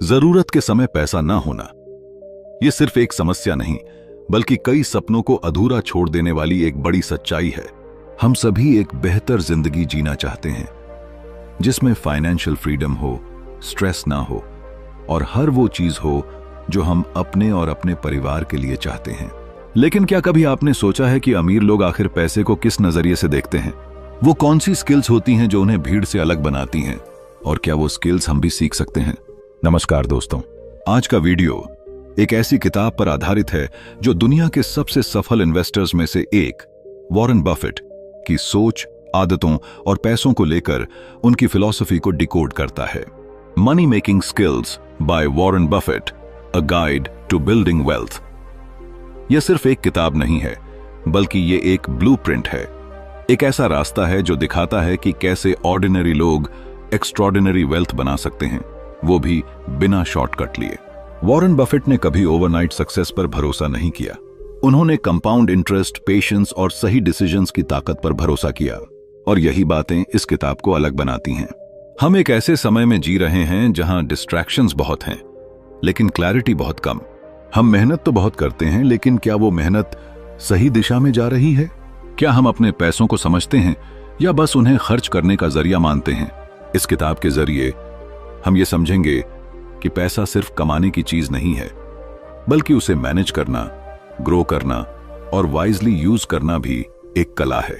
जरूरत के समय पैसा ना होना, यह सिर्फ एक समस्या नहीं बल्कि कई सपनों को अधूरा छोड़ देने वाली एक बड़ी सच्चाई है। हम सभी एक बेहतर जिंदगी जीना चाहते हैं जिसमें फाइनेंशियल फ्रीडम हो, स्ट्रेस ना हो और हर वो चीज हो जो हम अपने और अपने परिवार के लिए चाहते हैं। लेकिन क्या कभी आपने सोचा है कि अमीर लोग आखिर पैसे को किस नजरिए से देखते हैं? वो कौन सी स्किल्स होती हैं जो उन्हें भीड़ से अलग बनाती हैं? और क्या वो स्किल्स हम भी सीख सकते हैं? नमस्कार दोस्तों, आज का वीडियो एक ऐसी किताब पर आधारित है जो दुनिया के सबसे सफल इन्वेस्टर्स में से एक वॉरेन बफेट की सोच, आदतों और पैसों को लेकर उनकी फिलॉसफी को डिकोड करता है। Money making skills by Warren Buffett, a guide to building wealth. यह सिर्फ एक किताब नहीं है बल्कि ये एक ब्लूप्रिंट है, एक ऐसा रास्ता है जो दिखाता है कि कैसे ऑर्डिनरी लोग एक्स्ट्रॉर्डिनरी वेल्थ बना सकते हैं, वो भी बिना शॉर्टकट लिए। वॉरेन बफेट ने कभी ओवरनाइट सक्सेस पर भरोसा नहीं किया। उन्होंने कंपाउंड इंटरेस्ट, पेशेंस और सही डिसीजंस की ताकत पर भरोसा किया और यही बातें इस किताब को अलग बनाती हैं। हम एक ऐसे समय में जी रहे हैं जहां डिस्ट्रैक्शंस बहुत हैं लेकिन क्लैरिटी बहुत कम। हम मेहनत तो बहुत करते हैं लेकिन क्या वो मेहनत सही दिशा में जा रही है? क्या हम अपने पैसों को समझते हैं या बस उन्हें खर्च करने का जरिया मानते हैं? इस किताब के जरिए हम ये समझेंगे कि पैसा सिर्फ कमाने की चीज नहीं है बल्कि उसे मैनेज करना, ग्रो करना और वाइजली यूज करना भी एक कला है।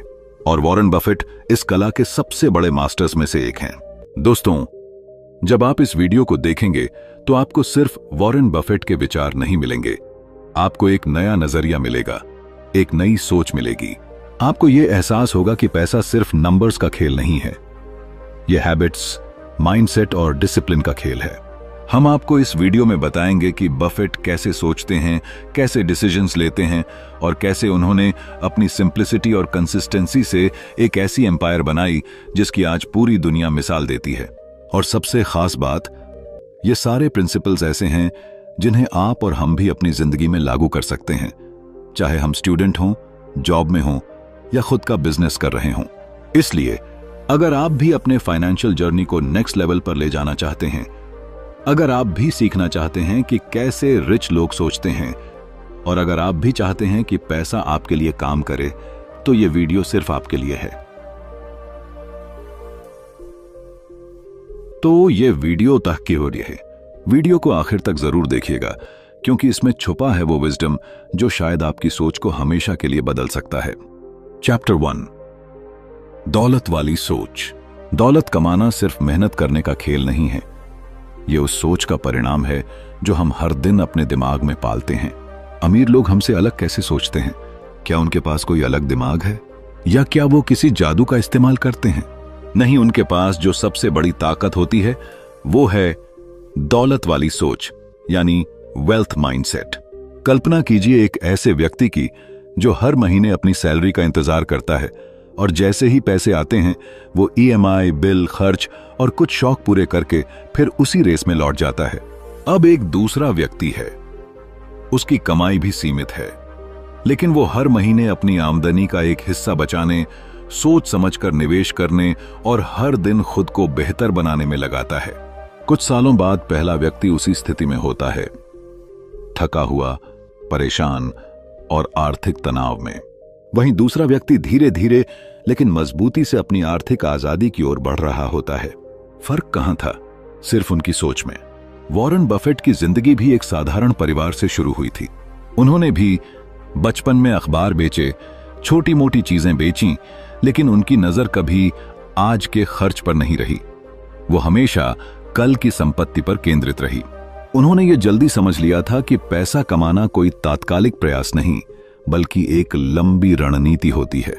और वॉरेन बफेट इस कला के सबसे बड़े मास्टर्स में से एक हैं। दोस्तों, जब आप इस वीडियो को देखेंगे तो आपको सिर्फ वॉरेन बफेट के विचार नहीं मिलेंगे, आपको एक नया नजरिया मिलेगा, एक नई सोच मिलेगी। आपको यह एहसास होगा कि पैसा सिर्फ नंबर्स का खेल नहीं है, यह हैबिट्स, माइंडसेट और डिसिप्लिन का खेल है। हम आपको इस वीडियो में बताएंगे कि बफेट कैसे सोचते हैं, कैसे डिसीजंस लेते हैं और कैसे उन्होंने अपनी सिंप्लिसिटी और कंसिस्टेंसी से एक ऐसी एम्पायर बनाई जिसकी आज पूरी दुनिया मिसाल देती है। और सबसे खास बात, ये सारे प्रिंसिपल्स ऐसे हैं जिन्हें आप और हम भी अपनी जिंदगी में लागू कर सकते हैं, चाहे हम स्टूडेंट हों, जॉब में हों या खुद का बिजनेस कर रहे हों। इसलिए अगर आप भी अपने फाइनेंशियल जर्नी को नेक्स्ट लेवल पर ले जाना चाहते हैं, अगर आप भी सीखना चाहते हैं कि कैसे रिच लोग सोचते हैं और अगर आप भी चाहते हैं कि पैसा आपके लिए काम करे, तो यह वीडियो सिर्फ आपके लिए है। तो यह वीडियो तक की हो रही है, वीडियो को आखिर तक जरूर देखिएगा क्योंकि इसमें छुपा है वो विजडम जो शायद आपकी सोच को हमेशा के लिए बदल सकता है। चैप्टर 1, दौलत वाली सोच। दौलत कमाना सिर्फ मेहनत करने का खेल नहीं है, यह उस सोच का परिणाम है जो हम हर दिन अपने दिमाग में पालते हैं। अमीर लोग हमसे अलग कैसे सोचते हैं? क्या उनके पास कोई अलग दिमाग है या क्या वो किसी जादू का इस्तेमाल करते हैं? नहीं, उनके पास जो सबसे बड़ी ताकत होती है वो है दौलत वाली सोच, यानी वेल्थ माइंडसेट। कल्पना कीजिए एक ऐसे व्यक्ति की जो हर महीने अपनी सैलरी का इंतजार करता है और जैसे ही पैसे आते हैं वो ईएमआई, बिल, खर्च और कुछ शौक पूरे करके फिर उसी रेस में लौट जाता है। अब एक दूसरा व्यक्ति है, उसकी कमाई भी सीमित है लेकिन वो हर महीने अपनी आमदनी का एक हिस्सा बचाने, सोच समझकर निवेश करने और हर दिन खुद को बेहतर बनाने में लगाता है। कुछ सालों बाद पहला व्यक्ति उसी स्थिति में होता है, थका हुआ, परेशान और आर्थिक तनाव में। वहीं दूसरा व्यक्ति धीरे धीरे लेकिन मजबूती से अपनी आर्थिक आजादी की ओर बढ़ रहा होता है। फर्क कहां था? सिर्फ उनकी सोच में। वॉरेन बफेट की जिंदगी भी एक साधारण परिवार से शुरू हुई थी। उन्होंने भी बचपन में अखबार बेचे, छोटी मोटी चीजें बेची, लेकिन उनकी नजर कभी आज के खर्च पर नहीं रही, वो हमेशा कल की संपत्ति पर केंद्रित रही। उन्होंने ये जल्दी समझ लिया था कि पैसा कमाना कोई तात्कालिक प्रयास नहीं बल्कि एक लंबी रणनीति होती है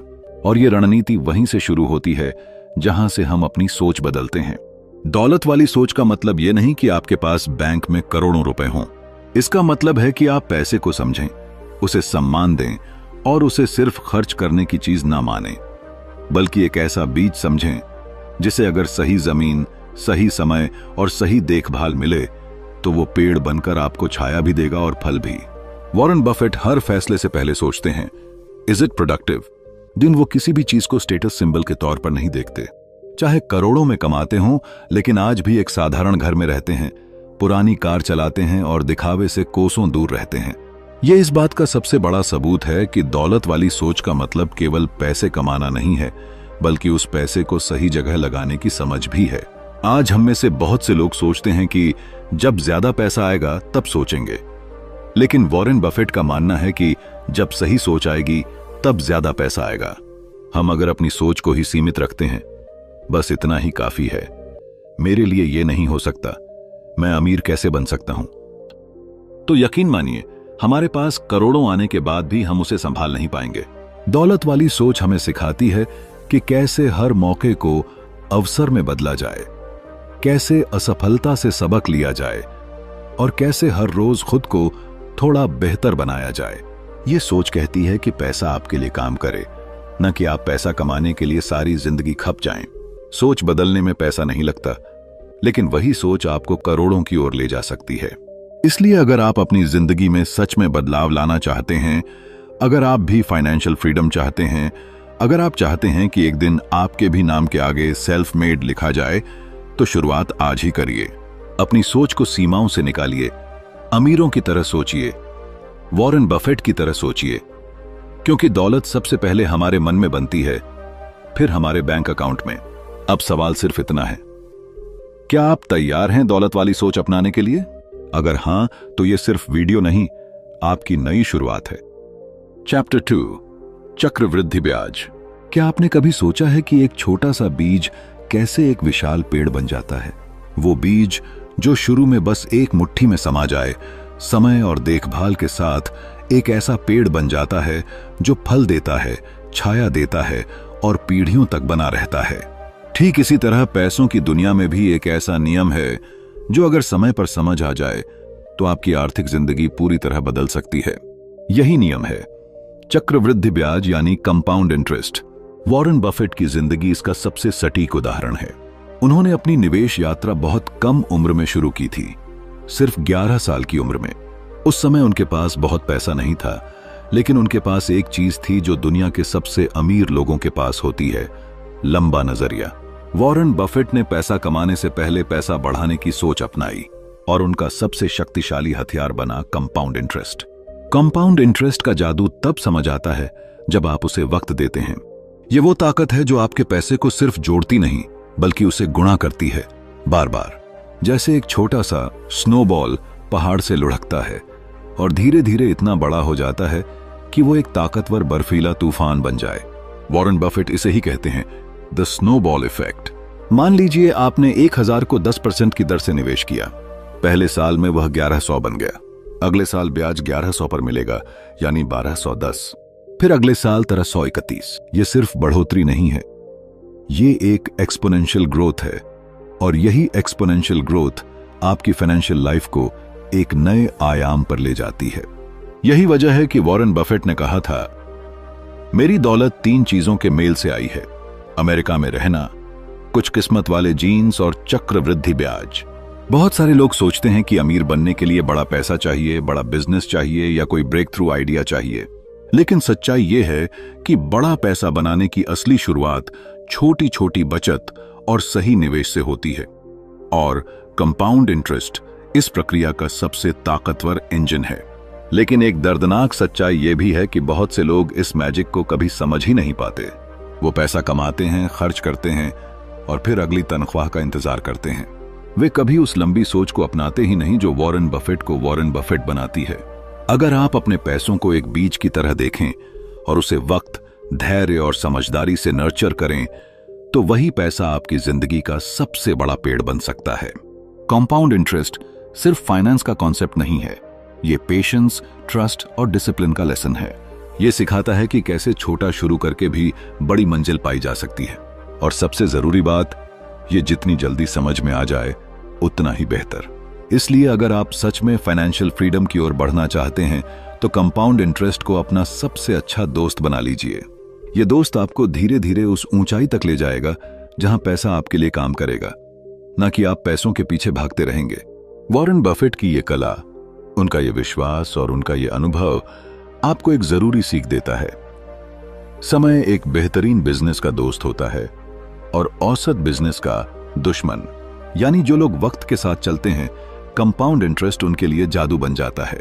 और ये रणनीति वहीं से शुरू होती है जहां से हम अपनी सोच बदलते हैं। दौलत वाली सोच का मतलब यह नहीं कि आपके पास बैंक में करोड़ों रुपए हों। इसका मतलब है कि आप पैसे को समझें, उसे सम्मान दें और उसे सिर्फ खर्च करने की चीज ना मानें, बल्कि एक ऐसा बीज समझें जिसे अगर सही जमीन, सही समय और सही देखभाल मिले तो वो पेड़ बनकर आपको छाया भी देगा और फल भी। वॉरेन बफेट हर फैसले से पहले सोचते हैं, इज इट प्रोडक्टिव? दिन वो किसी भी चीज को स्टेटस सिंबल के तौर पर नहीं देखते। चाहे करोड़ों में कमाते हों लेकिन आज भी एक साधारण घर में रहते हैं, पुरानी कार चलाते हैं और दिखावे से कोसों दूर रहते हैं। ये इस बात का सबसे बड़ा सबूत है कि दौलत वाली सोच का मतलब केवल पैसे कमाना नहीं है, बल्कि उस पैसे को सही जगह लगाने की समझ भी है। आज हम में से बहुत से लोग सोचते हैं कि जब ज्यादा पैसा आएगा तब सोचेंगे, लेकिन वॉरेन बफेट का मानना है कि जब सही सोच आएगी तब ज्यादा पैसा आएगा। हम अगर अपनी सोच को ही सीमित रखते हैं, बस इतना ही काफी है, मेरे लिए यह नहीं हो सकता, मैं अमीर कैसे बन सकता हूं, तो यकीन मानिए हमारे पास करोड़ों आने के बाद भी हम उसे संभाल नहीं पाएंगे। दौलत वाली सोच हमें सिखाती है कि कैसे हर मौके को अवसर में बदला जाए, कैसे असफलता से सबक लिया जाए और कैसे हर रोज खुद को थोड़ा बेहतर बनाया जाए। ये सोच कहती है कि पैसा आपके लिए काम करे, न कि आप पैसा कमाने के लिए सारी जिंदगी खप जाएं। सोच बदलने में पैसा नहीं लगता, लेकिन वही सोच आपको करोड़ों की ओर ले जा सकती है। इसलिए अगर आप अपनी जिंदगी में सच में बदलाव लाना चाहते हैं, अगर आप भी फाइनेंशियल फ्रीडम चाहते हैं, अगर आप चाहते हैं कि एक दिन आपके भी नाम के आगे सेल्फ मेड लिखा जाए, तो शुरुआत आज ही करिए। अपनी सोच को सीमाओं से निकालिए, अमीरों की तरह सोचिए, वॉरेन बफेट की तरह सोचिए, क्योंकि दौलत सबसे पहले हमारे मन में बनती है, फिर हमारे बैंक अकाउंट में। अब सवाल सिर्फ इतना है, क्या आप तैयार हैं दौलत वाली सोच अपनाने के लिए? अगर हां, तो यह सिर्फ वीडियो नहीं, आपकी नई शुरुआत है। चैप्टर 2, चक्रवृद्धि ब्याज। क्या आपने कभी सोचा है कि एक छोटा सा बीज कैसे एक विशाल पेड़ बन जाता है? वो बीज जो शुरू में बस एक मुट्ठी में समा जाए, समय और देखभाल के साथ एक ऐसा पेड़ बन जाता है जो फल देता है, छाया देता है और पीढ़ियों तक बना रहता है। ठीक इसी तरह पैसों की दुनिया में भी एक ऐसा नियम है जो अगर समय पर समझ आ जाए तो आपकी आर्थिक जिंदगी पूरी तरह बदल सकती है। यही नियम है चक्रवृद्धि ब्याज, यानी कंपाउंड इंटरेस्ट। वॉरेन बफेट की जिंदगी इसका सबसे सटीक उदाहरण है। उन्होंने अपनी निवेश यात्रा बहुत कम उम्र में शुरू की थी, सिर्फ 11 साल की उम्र में। उस समय उनके पास बहुत पैसा नहीं था, लेकिन उनके पास एक चीज थी जो दुनिया के सबसे अमीर लोगों के पास होती है, लंबा नजरिया। वॉरेन बफेट ने पैसा कमाने से पहले पैसा बढ़ाने की सोच अपनाई और उनका सबसे शक्तिशाली हथियार बना कंपाउंड इंटरेस्ट। कंपाउंड इंटरेस्ट का जादू तब समझ आता है जब आप उसे वक्त देते हैं। ये वो ताकत है जो आपके पैसे को सिर्फ जोड़ती नहीं, बल्कि उसे गुणा करती है, बार बार। जैसे एक छोटा सा स्नोबॉल पहाड़ से लुढ़कता है और धीरे धीरे इतना बड़ा हो जाता है कि वो एक ताकतवर बर्फीला तूफान बन जाए। वॉरेन बफेट इसे ही कहते हैं द स्नोबॉल इफेक्ट। मान लीजिए आपने 1000 को 10% की दर से निवेश किया। पहले साल में वह 1100 बन गया। अगले साल ब्याज 1100 पर मिलेगा, यानी 1210। फिर अगले साल 1331। यह सिर्फ बढ़ोतरी नहीं है, ये एक एक्सपोनेंशियल ग्रोथ है, और यही एक्सपोनेंशियल ग्रोथ आपकी फाइनेंशियल लाइफ को एक नए आयाम पर ले जाती है। यही वजह है कि वॉरेन बफेट ने कहा था, मेरी दौलत 3 चीजों के मेल से आई है, अमेरिका में रहना, कुछ किस्मत वाले जीन्स और चक्रवृद्धि ब्याज। बहुत सारे लोग सोचते हैं कि अमीर बनने के लिए बड़ा पैसा चाहिए, बड़ा बिजनेस चाहिए या कोई ब्रेक थ्रू आइडिया चाहिए। लेकिन सच्चाई यह है कि बड़ा पैसा बनाने की असली शुरुआत छोटी छोटी बचत और सही निवेश से होती है, और कंपाउंड इंटरेस्ट इस प्रक्रिया का सबसे ताकतवर इंजन है। लेकिन एक दर्दनाक सच्चाई यह भी है कि बहुत से लोग इस मैजिक को कभी समझ ही नहीं पाते। वो पैसा कमाते हैं, खर्च करते हैं और फिर अगली तनख्वाह का इंतजार करते हैं। वे कभी उस लंबी सोच को अपनाते ही नहीं जो वॉरेन बफेट को वॉरेन बफेट बनाती है। अगर आप अपने पैसों को एक बीज की तरह देखें और उसे वक्त, धैर्य और समझदारी से नर्चर करें, तो वही पैसा आपकी जिंदगी का सबसे बड़ा पेड़ बन सकता है। कंपाउंड इंटरेस्ट सिर्फ फाइनेंस का कॉन्सेप्ट नहीं है, ये पेशेंस, ट्रस्ट और डिसिप्लिन का लेसन है। ये सिखाता है कि कैसे छोटा शुरू करके भी बड़ी मंजिल पाई जा सकती है। और सबसे जरूरी बात, ये जितनी जल्दी समझ में आ जाए उतना ही बेहतर। इसलिए अगर आप सच में फाइनेंशियल फ्रीडम की ओर बढ़ना चाहते हैं, तो कंपाउंड इंटरेस्ट को अपना सबसे अच्छा दोस्त बना लीजिए। ये दोस्त आपको धीरे धीरे उस ऊंचाई तक ले जाएगा जहां पैसा आपके लिए काम करेगा, न कि आप पैसों के पीछे भागते रहेंगे। वॉरेन बफेट की ये कला, उनका ये विश्वास और उनका ये अनुभव आपको एक जरूरी सीख देता है। समय एक बेहतरीन बिजनेस का दोस्त होता है और औसत बिजनेस का दुश्मन। यानी जो लोग वक्त के साथ चलते हैं, कंपाउंड इंटरेस्ट उनके लिए जादू बन जाता है,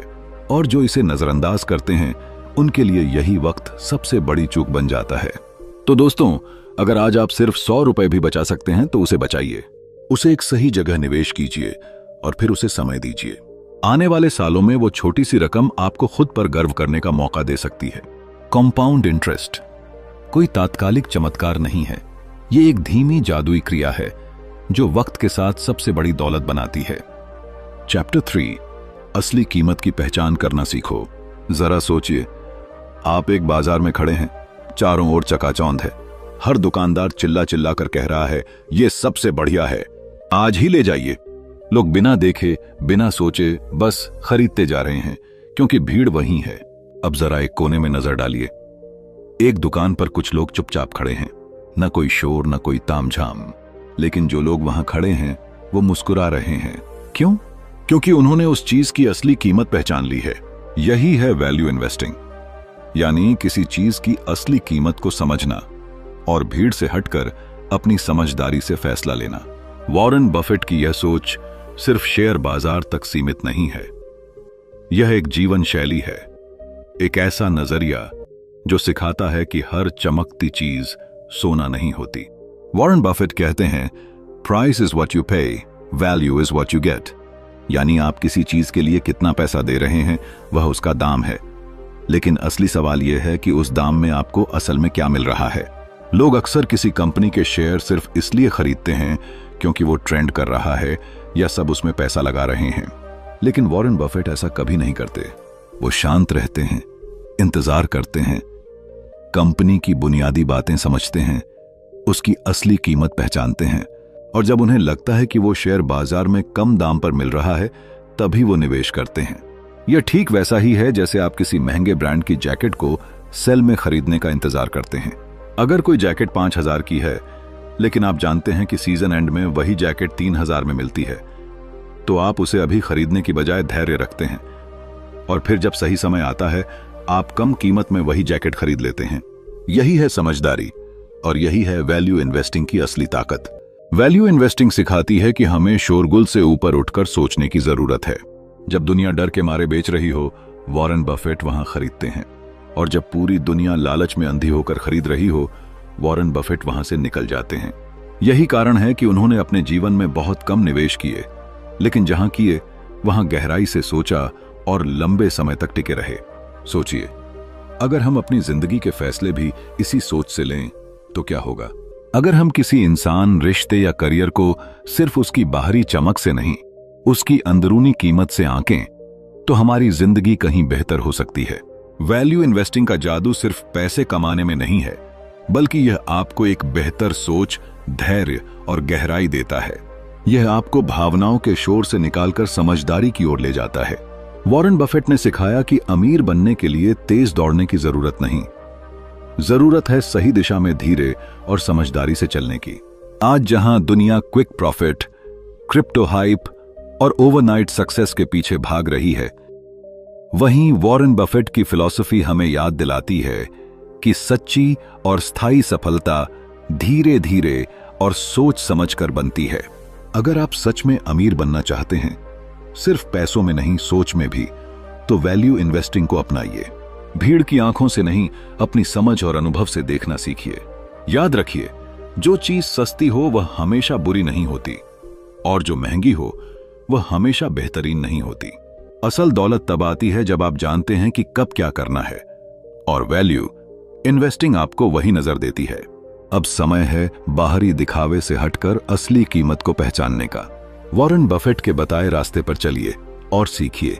और जो इसे नजरअंदाज करते हैं उनके लिए यही वक्त सबसे बड़ी चूक बन जाता है। तो दोस्तों, अगर आज आप सिर्फ 100 रुपए भी बचा सकते हैं तो उसे बचाइए, उसे एक सही जगह निवेश कीजिए और फिर उसे समय दीजिए। आने वाले सालों में वो छोटी सी रकम आपको खुद पर गर्व करने का मौका दे सकती है। कंपाउंड इंटरेस्ट कोई तात्कालिक चमत्कार नहीं है, ये एक धीमी जादुई क्रिया है जो वक्त के साथ सबसे बड़ी दौलत बनाती है। चैप्टर 3, असली कीमत की पहचान करना सीखो। जरा सोचिए, आप एक बाजार में खड़े हैं, चारों ओर चकाचौंध है, हर दुकानदार चिल्ला चिल्ला कर कह रहा है ये सबसे बढ़िया है, आज ही ले जाइए। लोग बिना देखे बिना सोचे बस खरीदते जा रहे हैं क्योंकि भीड़ वहीं है। अब जरा एक कोने में नजर डालिए, एक दुकान पर कुछ लोग चुपचाप खड़े हैं, न कोई शोर न कोई तामझाम, लेकिन जो लोग वहां खड़े हैं वो मुस्कुरा रहे हैं। क्यों? क्योंकि उन्होंने उस चीज की असली कीमत पहचान ली है। यही है वैल्यू इन्वेस्टिंग, यानी किसी चीज की असली कीमत को समझना और भीड़ से हटकर अपनी समझदारी से फैसला लेना। वॉरेन बफेट की यह सोच सिर्फ शेयर बाजार तक सीमित नहीं है, यह एक जीवन शैली है, एक ऐसा नजरिया जो सिखाता है कि हर चमकती चीज सोना नहीं होती। वॉरेन बफेट कहते हैं, प्राइस इज व्हाट यू पे, value is what you get. यानी आप किसी चीज के लिए कितना पैसा दे रहे हैं वह उसका दाम है, लेकिन असली सवाल यह है कि उस दाम में आपको असल में क्या मिल रहा है। लोग अक्सर किसी कंपनी के शेयर सिर्फ इसलिए खरीदते हैं क्योंकि वो ट्रेंड कर रहा है या सब उसमें पैसा लगा रहे हैं, लेकिन वॉरेन बफेट ऐसा कभी नहीं करते। वो शांत रहते हैं, इंतजार करते हैं, कंपनी की बुनियादी बातें समझते हैं, उसकी असली कीमत पहचानते हैं, और जब उन्हें लगता है कि वो शेयर बाजार में कम दाम पर मिल रहा है तभी वो निवेश करते हैं। यह ठीक वैसा ही है जैसे आप किसी महंगे ब्रांड की जैकेट को सेल में खरीदने का इंतजार करते हैं। अगर कोई जैकेट 5000 की है लेकिन आप जानते हैं कि सीजन एंड में वही जैकेट 3000 में मिलती है, तो आप उसे अभी खरीदने की बजाय धैर्य रखते हैं, और फिर जब सही समय आता है आप कम कीमत में वही जैकेट खरीद लेते हैं। यही है समझदारी, और यही है वैल्यू इन्वेस्टिंग की असली ताकत। वैल्यू इन्वेस्टिंग सिखाती है कि हमें शोरगुल से ऊपर उठकर सोचने की जरूरत है। जब दुनिया डर के मारे बेच रही हो, वॉरेन बफेट वहां खरीदते हैं, और जब पूरी दुनिया लालच में अंधी होकर खरीद रही हो, वॉरेन बफेट वहां से निकल जाते हैं। यही कारण है कि उन्होंने अपने जीवन में बहुत कम निवेश किए, लेकिन जहां किए वहां गहराई से सोचा और लंबे समय तक टिके रहे। सोचिए, अगर हम अपनी जिंदगी के फैसले भी इसी सोच से लें तो क्या होगा? अगर हम किसी इंसान, रिश्ते या करियर को सिर्फ उसकी बाहरी चमक से नहीं, उसकी अंदरूनी कीमत से आंकें, तो हमारी जिंदगी कहीं बेहतर हो सकती है। वैल्यू इन्वेस्टिंग का जादू सिर्फ पैसे कमाने में नहीं है, बल्कि यह आपको एक बेहतर सोच, धैर्य और गहराई देता है। यह आपको भावनाओं के शोर से निकालकर समझदारी की ओर ले जाता है। वॉरेन बफेट ने सिखाया कि अमीर बनने के लिए तेज दौड़ने की जरूरत नहीं, जरूरत है सही दिशा में धीरे और समझदारी से चलने की। आज जहां दुनिया क्विक प्रॉफिट, क्रिप्टो हाइप और ओवरनाइट सक्सेस के पीछे भाग रही है, वहीं वॉरेन बफेट की फिलॉसफी हमें याद दिलाती है कि सच्ची और स्थायी सफलता धीरे धीरे और सोच समझकर बनती है। अगर आप सच में अमीर बनना चाहते हैं, सिर्फ पैसों में नहीं सोच में भी, तो वैल्यू इन्वेस्टिंग को अपनाइए। भीड़ की आंखों से नहीं, अपनी समझ और अनुभव से देखना सीखिए। याद रखिए, जो चीज सस्ती हो वह हमेशा बुरी नहीं होती, और जो महंगी हो वह हमेशा बेहतरीन नहीं होती। असल दौलत तब आती है जब आप जानते हैं कि कब क्या करना है, और वैल्यू इन्वेस्टिंग आपको वही नजर देती है। अब समय है बाहरी दिखावे से हटकर असली कीमत को पहचानने का। वॉरेन बफेट के बताए रास्ते पर चलिए और सीखिए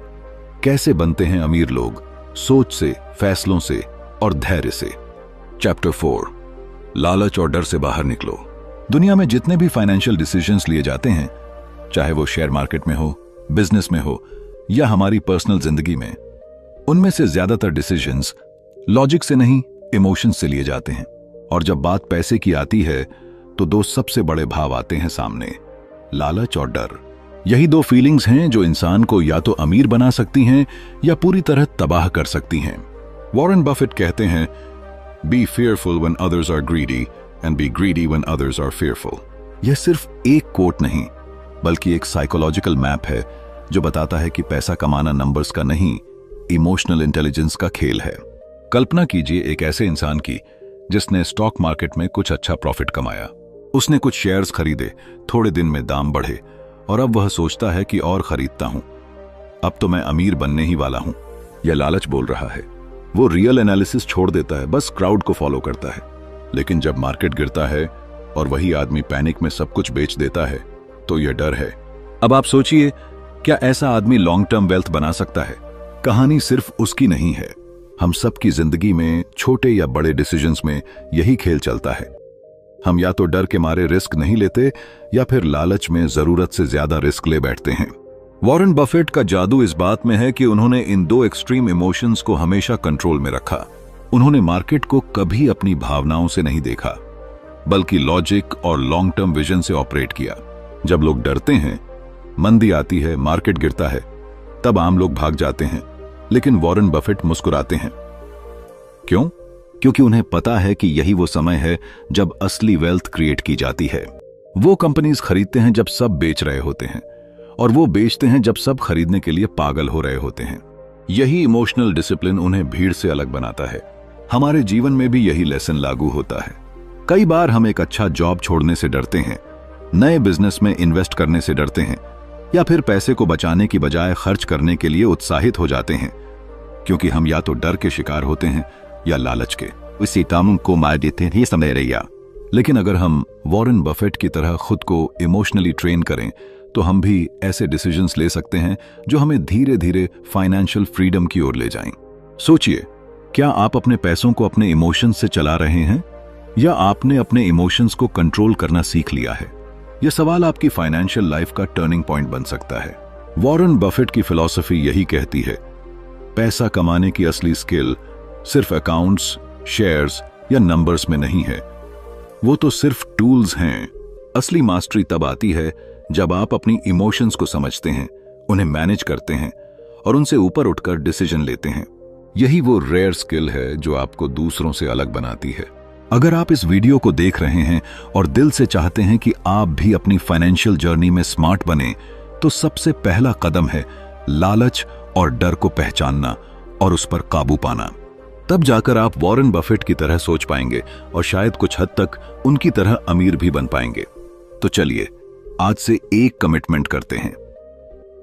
कैसे बनते हैं अमीर लोग, सोच से, फैसलों से और धैर्य से। चैप्टर 4, लालच और डर से बाहर निकलो। दुनिया में जितने भी फाइनेंशियल डिसीजंस लिए जाते हैं, चाहे वो शेयर मार्केट में हो, बिजनेस में हो या हमारी पर्सनल जिंदगी में, उनमें से ज्यादातर डिसीजंस लॉजिक से नहीं, इमोशन से लिए जाते हैं। और जब बात पैसे की आती है तो दो सबसे बड़े भाव आते हैं सामने, लालच और डर। यही दो फीलिंग्स हैं जो इंसान को या तो अमीर बना सकती हैं या पूरी तरह तबाह कर सकती हैं। वॉरेन बफेट कहते हैं, B fearful when others are greedy and be greedy when others are fearful। यह सिर्फ एक कोट नहीं, बल्कि एक साइकोलॉजिकल मैप है जो बताता है कि पैसा कमाना नंबर्स का नहीं, इमोशनल इंटेलिजेंस का खेल है। कल्पना कीजिए एक ऐसे इंसान की जिसने स्टॉक मार्केट में कुछ अच्छा प्रॉफिट कमाया। उसने कुछ शेयर्स खरीदे, थोड़े दिन में दाम बढ़े और अब वह सोचता है कि और खरीदता हूं, अब तो मैं अमीर बनने ही वाला हूं। यह लालच बोल रहा है। वो रियल एनालिसिस छोड़ देता है, बस क्राउड को फॉलो करता है। लेकिन जब मार्केट गिरता है और वही आदमी पैनिक में सब कुछ बेच देता है तो यह डर है। अब आप सोचिए, क्या ऐसा आदमी लॉन्ग टर्म वेल्थ बना सकता है? कहानी सिर्फ उसकी नहीं है। हम सबकी जिंदगी में छोटे या बड़े डिसीजंस में यही खेल चलता है। हम या तो डर के मारे रिस्क नहीं लेते या फिर लालच में जरूरत से ज्यादा रिस्क ले बैठते हैं। वॉरेन बफेट का जादू इस बात में है कि उन्होंने इन दो एक्सट्रीम इमोशंस को हमेशा कंट्रोल में रखा। उन्होंने मार्केट को कभी अपनी भावनाओं से नहीं देखा, बल्कि लॉजिक और लॉन्ग टर्म विजन से ऑपरेट किया। जब लोग डरते हैं, मंदी आती है, मार्केट गिरता है, तब आम लोग भाग जाते हैं, लेकिन वॉरेन बफेट मुस्कुराते हैं। क्यों? क्योंकि उन्हें पता है कि यही वो समय है जब असली वेल्थ क्रिएट की जाती है। वो कंपनीज खरीदते हैं जब सब बेच रहे होते हैं, और वो बेचते हैं जब सब खरीदने के लिए पागल हो रहे होते हैं। यही इमोशनल डिसिप्लिन उन्हें भीड़ से अलग बनाता है। हमारे जीवन में भी यही लेसन लागू होता है। कई बार हम एक अच्छा जॉब छोड़ने से डरते हैं, नए बिजनेस में इन्वेस्ट करने से डरते हैं, या फिर पैसे को बचाने की बजाय खर्च करने के लिए उत्साहित हो जाते हैं, क्योंकि हम या तो डर के शिकार होते हैं या लालच के। इसी तामुन को मार देते हैं, ये समझ रही। लेकिन अगर हम वॉरेन बफेट की तरह खुद को इमोशनली ट्रेन करें तो हम भी ऐसे डिसीजंस ले सकते हैं जो हमें धीरे धीरे फाइनेंशियल फ्रीडम की ओर ले जाएं। सोचिए, क्या आप अपने पैसों को अपने इमोशंस से चला रहे हैं या आपने अपने इमोशंस को कंट्रोल करना सीख लिया है? यह सवाल आपकी फाइनेंशियल लाइफ का टर्निंग पॉइंट बन सकता है। वॉरेन बफेट की फिलॉसफी यही कहती है, पैसा कमाने की असली स्किल सिर्फ अकाउंट्स, शेयर्स या नंबर्स में नहीं है। वो तो सिर्फ टूल्स हैं। असली मास्टरी तब आती है जब आप अपनी इमोशंस को समझते हैं, उन्हें मैनेज करते हैं और उनसे ऊपर उठकर डिसीजन लेते हैं। यही वो रेयर स्किल है जो आपको दूसरों से अलग बनाती है। अगर आप इस वीडियो को देख रहे हैं और दिल से चाहते हैं कि आप भी अपनी फाइनेंशियल जर्नी में स्मार्ट बने, तो सबसे पहला कदम है लालच और डर को पहचानना और उस पर काबू पाना। तब जाकर आप वॉरेन बफेट की तरह सोच पाएंगे और शायद कुछ हद तक उनकी तरह अमीर भी बन पाएंगे। तो चलिए आज से एक कमिटमेंट करते हैं,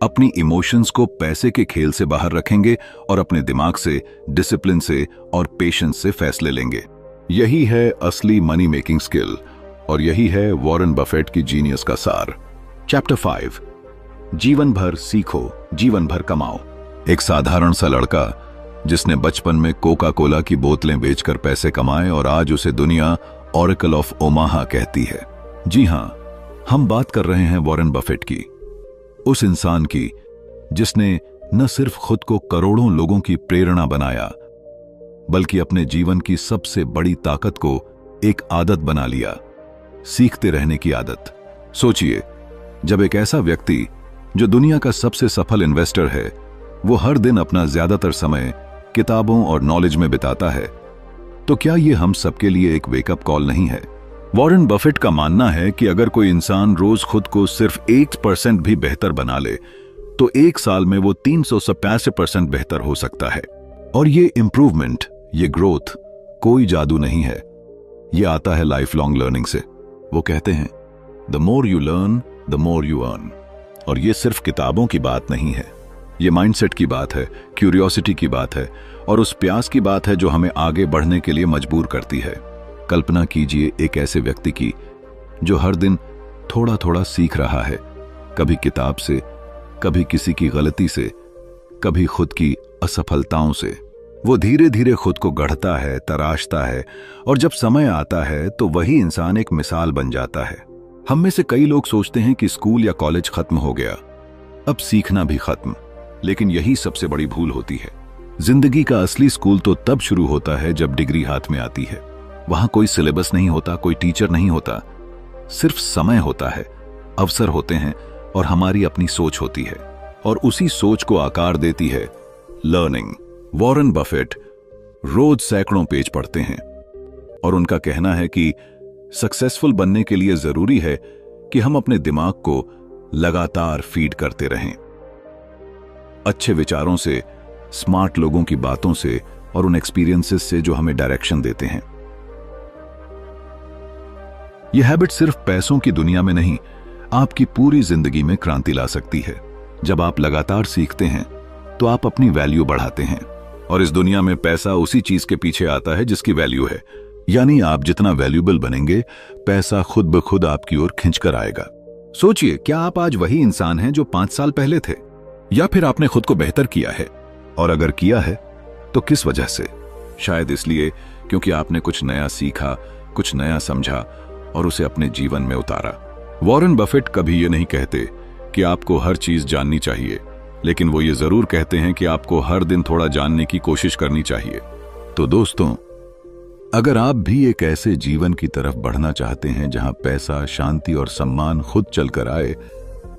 अपनी इमोशंस को पैसे के खेल से बाहर रखेंगे और अपने दिमाग से, डिसिप्लिन से और पेशेंस से फैसले लेंगे। यही है असली मनी मेकिंग स्किल और यही है वॉरेन बफेट की जीनियस का सार। चैप्टर 5, जीवन भर सीखो, जीवन भर कमाओ। एक साधारण सा लड़का जिसने बचपन में कोका कोला की बोतलें बेचकर पैसे कमाए और आज उसे दुनिया ऑरेकल ऑफ ओमाहा कहती है। जी हां, हम बात कर रहे हैं वॉरेन बफेट की, उस इंसान की जिसने न सिर्फ खुद को करोड़ों लोगों की प्रेरणा बनाया, बल्कि अपने जीवन की सबसे बड़ी ताकत को एक आदत बना लिया, सीखते रहने की आदत। सोचिए, जब एक ऐसा व्यक्ति जो दुनिया का सबसे सफल इन्वेस्टर है, वो हर दिन अपना ज्यादातर समय किताबों और नॉलेज में बिताता है, तो क्या ये हम सबके लिए एक वेकअप कॉल नहीं है? वॉरेन बफेट का मानना है कि अगर कोई इंसान रोज खुद को सिर्फ 1% भी बेहतर बना ले, तो एक साल में वो 387% बेहतर हो सकता है। और ये इंप्रूवमेंट, ये ग्रोथ कोई जादू नहीं है, ये आता है लाइफ लॉन्ग लर्निंग से। वो कहते हैं, the more you learn the more you earn. और ये सिर्फ किताबों की बात नहीं है, ये माइंडसेट की बात है, क्यूरियोसिटी की बात है और उस प्यास की बात है जो हमें आगे बढ़ने के लिए मजबूर करती है। कल्पना कीजिए एक ऐसे व्यक्ति की जो हर दिन थोड़ा थोड़ा सीख रहा है, कभी किताब से, कभी किसी की गलती से, कभी खुद की असफलताओं से। वो धीरे धीरे खुद को गढ़ता है, तराशता है और जब समय आता है तो वही इंसान एक मिसाल बन जाता है। हम में से कई लोग सोचते हैं कि स्कूल या कॉलेज खत्म हो गया, अब सीखना भी खत्म, लेकिन यही सबसे बड़ी भूल होती है। जिंदगी का असली स्कूल तो तब शुरू होता है जब डिग्री हाथ में आती है। वहां कोई सिलेबस नहीं होता, कोई टीचर नहीं होता, सिर्फ समय होता है, अवसर होते हैं और हमारी अपनी सोच होती है, और उसी सोच को आकार देती है लर्निंग। वॉरेन बफेट रोज सैकड़ों पेज पढ़ते हैं और उनका कहना है कि सक्सेसफुल बनने के लिए जरूरी है कि हम अपने दिमाग को लगातार फीड करते रहें। अच्छे विचारों से, स्मार्ट लोगों की बातों से और उन एक्सपीरियंसेस से जो हमें डायरेक्शन देते हैं। यह हैबिट सिर्फ पैसों की दुनिया में नहीं, आपकी पूरी जिंदगी में क्रांति ला सकती है। जब आप लगातार सीखते हैं तो आप अपनी वैल्यू बढ़ाते हैं, और इस दुनिया में पैसा उसी चीज के पीछे आता है जिसकी वैल्यू है। यानी आप जितना वैल्यूएबल बनेंगे, पैसा खुद ब खुद आपकी ओर खिंचकर आएगा। सोचिए, क्या आप आज वही इंसान हैं जो 5 साल पहले थे, या फिर आपने खुद को बेहतर किया है? और अगर किया है तो किस वजह से? शायद इसलिए क्योंकि आपने कुछ नया सीखा, कुछ नया समझा और उसे अपने जीवन में उतारा। वॉरेन बफेट कभी ये नहीं कहते कि आपको हर चीज जाननी चाहिए, लेकिन वो ये जरूर कहते हैं कि आपको हर दिन थोड़ा जानने की कोशिश करनी चाहिए। तो दोस्तों, अगर आप भी एक ऐसे जीवन की तरफ बढ़ना चाहते हैं जहां पैसा, शांति और सम्मान खुद चलकर आए,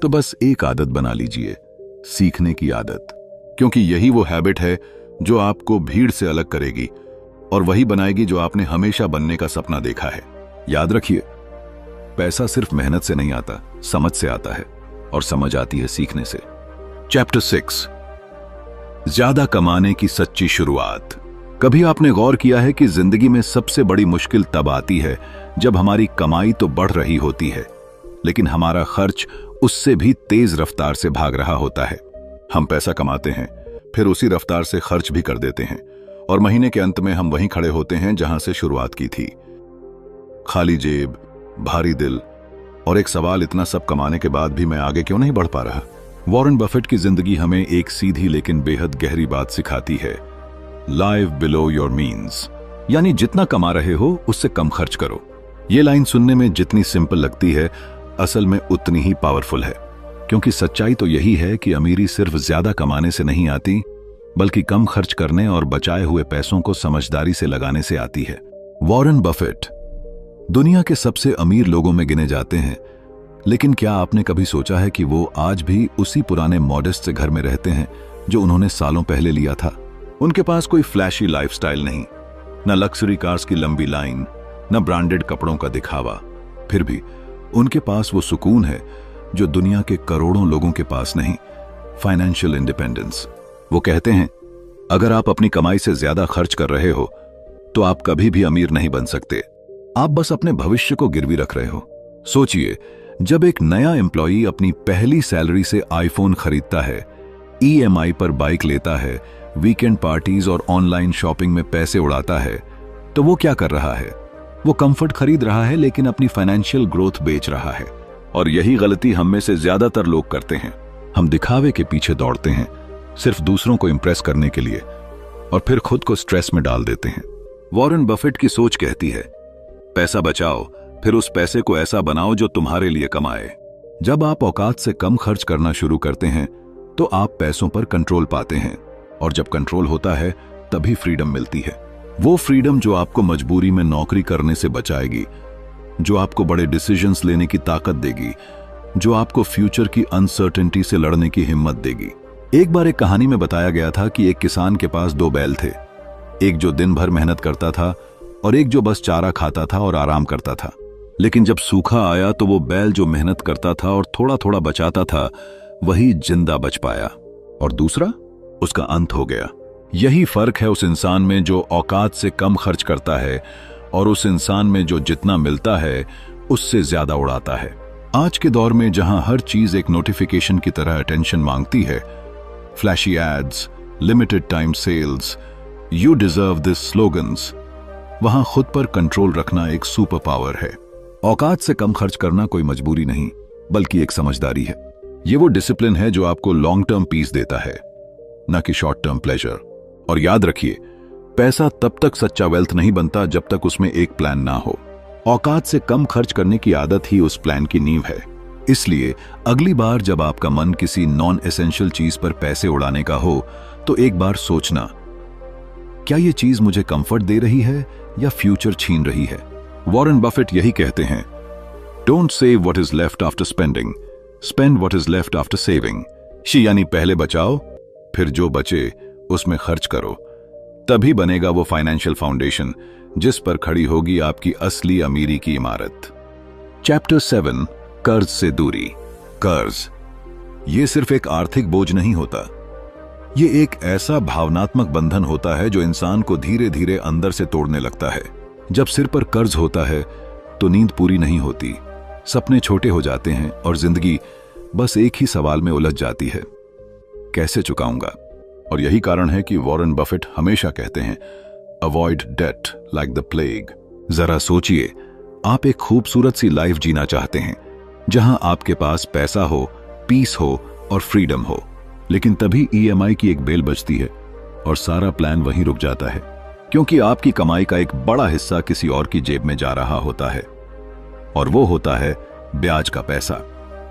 तो बस एक आदत बना लीजिए, सीखने की आदत। क्योंकि यही वो हैबिट है जो आपको भीड़ से अलग करेगी और वही बनाएगी जो आपने हमेशा बनने का सपना देखा है। याद रखिए, पैसा सिर्फ मेहनत से नहीं आता, समझ से आता है, और समझ आती है सीखने से। चैप्टर 6, ज्यादा कमाने की सच्ची शुरुआत। कभी आपने गौर किया है कि जिंदगी में सबसे बड़ी मुश्किल तब आती है जब हमारी कमाई तो बढ़ रही होती है, लेकिन हमारा खर्च उससे भी तेज रफ्तार से भाग रहा होता है। हम पैसा कमाते हैं, फिर उसी रफ्तार से खर्च भी कर देते हैं, और महीने के अंत में हम वहीं खड़े होते हैं जहां से शुरुआत की थी। खाली जेब, भारी दिल, और एक सवाल, इतना सब कमाने के बाद भी मैं आगे क्यों नहीं बढ़ पा रहा? वॉरेन बफेट की जिंदगी हमें एक सीधी लेकिन बेहद गहरी बात सिखाती है, लाइव बिलो योर मीन्स, यानी जितना कमा रहे हो उससे कम खर्च करो। ये लाइन सुनने में जितनी सिंपल लगती है, असल में उतनी ही पावरफुल है, क्योंकि सच्चाई तो यही है कि अमीरी सिर्फ ज्यादा कमाने से नहीं आती, बल्कि कम खर्च करने और बचाए हुए पैसों को समझदारी से लगाने से आती है। वॉरेन बफेट दुनिया के सबसे अमीर लोगों में गिने जाते हैं, लेकिन क्या आपने कभी सोचा है कि वो आज भी उसी पुराने मॉडेस्ट से घर में रहते हैं जो उन्होंने सालों पहले लिया था? उनके पास कोई फ्लैशी लाइफस्टाइल नहीं, न लग्जरी कार्स की लंबी लाइन, न ब्रांडेड कपड़ों का दिखावा। फिर भी उनके पास वो सुकून है जो दुनिया के करोड़ों लोगों के पास नहीं, फाइनेंशियल इंडिपेंडेंस। वो कहते हैं, अगर आप अपनी कमाई से ज्यादा खर्च कर रहे हो तो आप कभी भी अमीर नहीं बन सकते, आप बस अपने भविष्य को गिरवी रख रहे हो। सोचिए, जब एक नया एम्प्लॉई अपनी पहली सैलरी से आईफोन खरीदता है, ईएमआई पर बाइक लेता है, वीकेंड पार्टीज और ऑनलाइन शॉपिंग में पैसे उड़ाता है, तो वो क्या कर रहा है? वो कंफर्ट खरीद रहा है, लेकिन अपनी फाइनेंशियल ग्रोथ बेच रहा है। और यही गलती हम में से ज्यादातर लोग करते हैं। हम दिखावे के पीछे दौड़ते हैं, सिर्फ दूसरों को इंप्रेस करने के लिए, और फिर खुद को स्ट्रेस में डाल देते हैं। वॉरेन बफेट की सोच कहती है, पैसा बचाओ, फिर उस पैसे को ऐसा बनाओ जो तुम्हारे लिए कमाए। जब आप औकात से कम खर्च करना शुरू करते हैं तो आप पैसों पर कंट्रोल पाते हैं, और जब कंट्रोल होता है तभी फ्रीडम मिलती है। वो फ्रीडम जो आपको मजबूरी में नौकरी करने से बचाएगी, जो आपको बड़े डिसीजंस लेने की ताकत देगी, जो आपको फ्यूचर की अनसर्टेनिटी से लड़ने की हिम्मत देगी। एक बार एक कहानी में बताया गया था कि एक किसान के पास 2 बैल थे, एक जो दिन भर मेहनत करता था और एक जो बस चारा खाता था और आराम करता था। लेकिन जब सूखा आया तो वो बैल जो मेहनत करता था और थोड़ा थोड़ा बचाता था, वही जिंदा बच पाया, और दूसरा, उसका अंत हो गया। यही फर्क है उस इंसान में जो औकात से कम खर्च करता है और उस इंसान में जो जितना मिलता है उससे ज्यादा उड़ाता है। आज के दौर में जहां हर चीज एक नोटिफिकेशन की तरह अटेंशन मांगती है, flashy ads, limited time sales, you deserve this slogans, वहां खुद पर कंट्रोल रखना एक सुपर पावर है। औकात से कम खर्च करना कोई मजबूरी नहीं, बल्कि एक समझदारी है। ये वो डिसिप्लिन है जो आपको लॉन्ग टर्म पीस देता है, न कि शॉर्ट टर्म प्लेजर। और याद रखिए, पैसा तब तक सच्चा वेल्थ नहीं बनता जब तक उसमें एक प्लान ना हो। औकात से कम खर्च करने की आदत ही उस प्लान की नींव है। इसलिए अगली बार जब आपका मन किसी नॉन एसेंशियल चीज पर पैसे उड़ाने का हो, तो एक बार सोचना, क्या ये चीज मुझे कंफर्ट दे रही है या फ्यूचर छीन रही है? वॉरेन बफेट यही कहते हैं, don't save what is left after spending, spend what is left after saving. यानी पहले बचाओ, फिर जो बचे उसमें खर्च करो, तभी बनेगा वो फाइनेंशियल फाउंडेशन जिस पर खड़ी होगी आपकी असली अमीरी की इमारत। चैप्टर 7, कर्ज से दूरी। कर्ज ये सिर्फ एक आर्थिक बोझ नहीं होता, ये एक ऐसा भावनात्मक बंधन होता है जो इंसान को धीरे धीरे अंदर से तोड़ने लगता है। जब सिर पर कर्ज होता है तो नींद पूरी नहीं होती, सपने छोटे हो जाते हैं और जिंदगी बस एक ही सवाल में उलझ जाती है, कैसे चुकाऊंगा। और यही कारण है कि वॉरेन बफेट हमेशा कहते हैं, avoid debt like the plague. जरा सोचिए, आप एक खूबसूरत सी लाइफ जीना चाहते हैं जहां आपके पास पैसा हो, पीस हो और फ्रीडम हो, लेकिन तभी ईएमआई की एक बेल बजती है और सारा प्लान वहीं रुक जाता है, क्योंकि आपकी कमाई का एक बड़ा हिस्सा किसी और की जेब में जा रहा होता है, और वो होता है ब्याज का पैसा।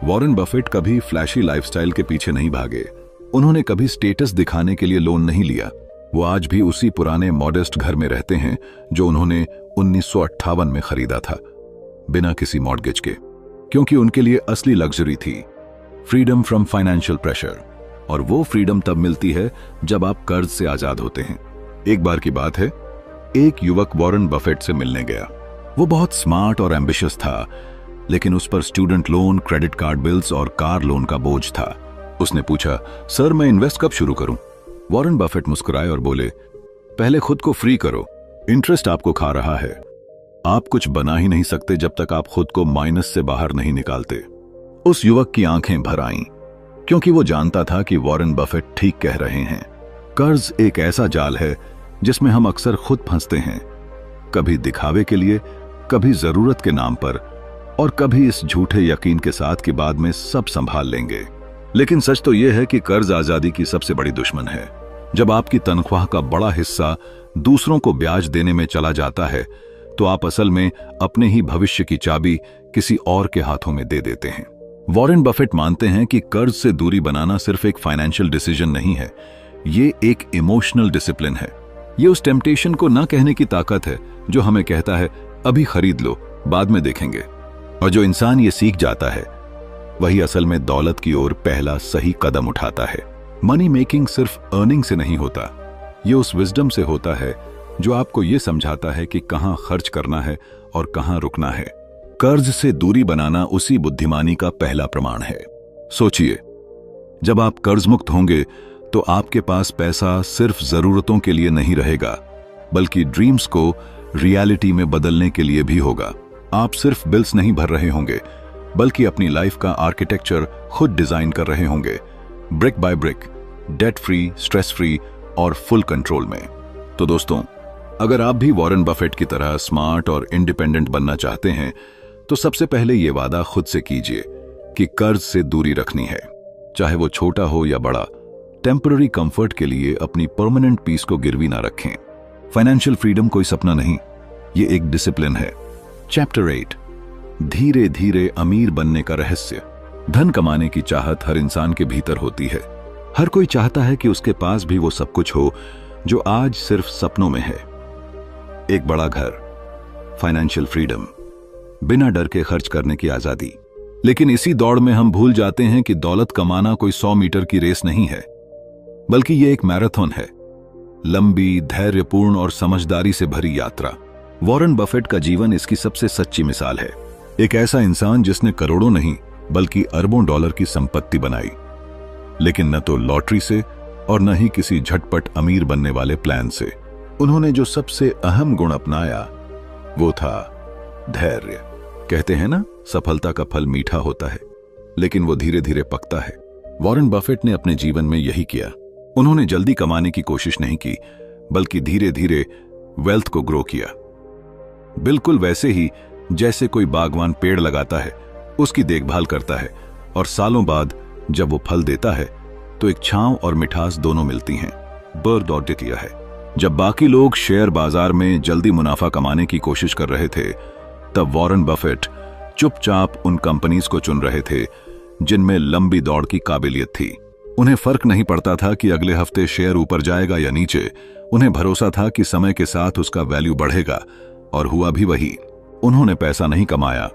वॉरेन बफेट कभी फ्लैशी लाइफस्टाइल के पीछे नहीं भागे, उन्होंने कभी स्टेटस दिखाने के लिए लोन नहीं लिया। वो आज भी उसी पुराने मॉडेस्ट घर में रहते हैं जो उन्होंने 1958 में खरीदा था, बिना किसी मॉर्गेज के, क्योंकि उनके लिए असली लग्जरी थी फ्रीडम फ्रॉम फाइनेंशियल प्रेशर। और वो फ्रीडम तब मिलती है जब आप कर्ज से आजाद होते हैं। एक बार की बात है, एक युवक वॉरेन बफेट से मिलने गया। वो बहुत स्मार्ट और एम्बिशियस था, लेकिन उस पर student loan, credit card bills और कार लोन का बोझ था। उसने पूछा, सर मैं इन्वेस्ट कब शुरू करूं? वॉरेन बफेट मुस्कुराए और बोले, पहले खुद को फ्री करो, इंटरेस्ट आपको खा रहा है। आप कुछ बना ही नहीं सकते जब तक आप खुद को माइनस से बाहर नहीं निकालते। उस युवक की आंखें भर आईं, क्योंकि वो जानता था कि वॉरेन बफेट ठीक कह रहे हैं। कर्ज एक ऐसा जाल है जिसमें हम अक्सर खुद फंसते हैं, कभी दिखावे के लिए, कभी जरूरत के नाम पर, और कभी इस झूठे यकीन के साथ कि बाद में सब संभाल लेंगे। लेकिन सच तो यह है कि कर्ज आजादी की सबसे बड़ी दुश्मन है। जब आपकी तनख्वाह का बड़ा हिस्सा दूसरों को ब्याज देने में चला जाता है तो आप असल में अपने ही भविष्य की चाबी किसी और के हाथों में दे देते हैं। वॉरेन बफेट मानते हैं कि कर्ज से दूरी बनाना सिर्फ एक फाइनेंशियल डिसीजन नहीं है, ये एक इमोशनल डिसिप्लिन है। ये उस टेम्पटेशन को ना कहने की ताकत है जो हमें कहता है अभी खरीद लो, बाद में देखेंगे। और जो इंसान ये सीख जाता है वही असल में दौलत की ओर पहला सही कदम उठाता है। मनी मेकिंग सिर्फ अर्निंग से नहीं होता, ये उस विजडम से होता है जो आपको ये समझाता है कि कहां खर्च करना है और कहां रुकना है। कर्ज से दूरी बनाना उसी बुद्धिमानी का पहला प्रमाण है। सोचिए, जब आप कर्ज मुक्त होंगे तो आपके पास पैसा सिर्फ जरूरतों के लिए नहीं रहेगा, बल्कि ड्रीम्स को रियलिटी में बदलने के लिए भी होगा। आप सिर्फ बिल्स नहीं भर रहे होंगे, बल्कि अपनी लाइफ का आर्किटेक्चर खुद डिजाइन कर रहे होंगे, brick by brick, debt free, stress free और फुल कंट्रोल में। तो दोस्तों, अगर आप भी वॉरेन बफेट की तरह स्मार्ट और इंडिपेंडेंट बनना चाहते हैं तो सबसे पहले ये वादा खुद से कीजिए कि कर्ज से दूरी रखनी है, चाहे वो छोटा हो या बड़ा। टेम्पररी कंफर्ट के लिए अपनी परमानेंट पीस को गिरवी ना रखें। फाइनेंशियल फ्रीडम कोई सपना नहीं, ये एक डिसिप्लिन है। चैप्टर 8, धीरे धीरे अमीर बनने का रहस्य। धन कमाने की चाहत हर इंसान के भीतर होती है। हर कोई चाहता है कि उसके पास भी वो सब कुछ हो जो आज सिर्फ सपनों में है। एक बड़ा घर, फाइनेंशियल फ्रीडम, बिना डर के खर्च करने की आजादी। लेकिन इसी दौड़ में हम भूल जाते हैं कि दौलत कमाना कोई 100 मीटर की रेस नहीं है, बल्कि ये एक मैराथन है, लंबी, धैर्यपूर्ण और समझदारी से भरी यात्रा। वॉरेन बफेट का जीवन इसकी सबसे सच्ची मिसाल है। एक ऐसा इंसान जिसने करोड़ों नहीं बल्कि अरबों डॉलर की संपत्ति बनाई, लेकिन न तो लॉटरी से और न ही किसी झटपट अमीर बनने वाले प्लान से। उन्होंने जो सबसे अहम गुण अपनाया वो था धैर्य। कहते हैं ना, सफलता का फल मीठा होता है, लेकिन वो धीरे धीरे पकता है। वॉरेन बफेट ने अपने जीवन में यही किया। उन्होंने जल्दी कमाने की कोशिश नहीं की, बल्कि धीरे धीरे वेल्थ को ग्रो किया। बिल्कुल वैसे ही जैसे कोई बागवान पेड़ लगाता है, उसकी देखभाल करता है, और सालों बाद जब वो फल देता है तो एक छांव और मिठास दोनों मिलती हैं। बर्ड ऑडिटिया है। जब बाकी लोग शेयर बाजार में जल्दी मुनाफा कमाने की कोशिश कर रहे थे, तब वॉरेन बफेट चुपचाप उन कंपनीज को चुन रहे थे जिनमें लंबी दौड़ की काबिलियत थी। उन्हें फर्क नहीं पड़ता था कि अगले हफ्ते शेयर ऊपर जाएगा या नीचे। उन्हें भरोसा था कि समय के साथ उसका वैल्यू बढ़ेगा, और हुआ भी वही। उन्होंने पैसा नहीं कमाया,